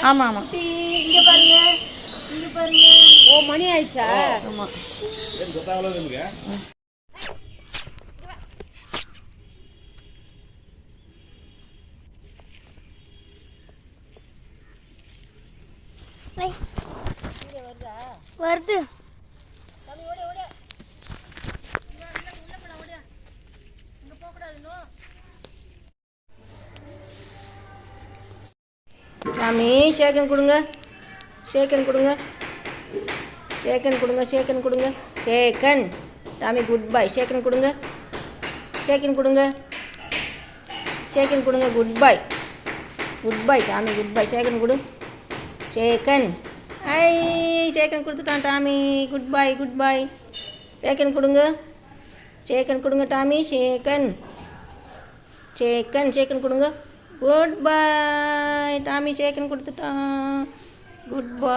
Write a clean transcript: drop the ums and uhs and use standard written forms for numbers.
ஆமாம் ஆமாம். இங்கே பாருங்க, இங்கே பாருங்க. ஓ, மணி ஆயிடுச்சா? ஆமாம். வருது. சாமி ஷேக்கன் கொடுங்க, ஷேக்கன் கொடுங்க, ஷேக்கன் கொடுங்க, ஷேக்கன் கொடுங்க, ஷேக்கன். சாமி குட் பை. ஷேக்கன் கொடுங்க, ஷேக்கன் கொடுங்க, ஷேக்கன் கொடுங்க. Good bye, good bye Tommy, good bye. Shake hand கொடு, ஷேக்கன். ஐ ஷேக்கன் கொடுத்துட்டான் Tommy. Good bye, good bye. Shake hand கொடுங்க, ஷேக்கன் கொடுங்க டாமி. ஷேக்கன், ஷேக்கன், ஷேக்கன் கொடுங்க. Good bye Tommy. ஷேக்கன் கொடுத்துட்டான். Good bye.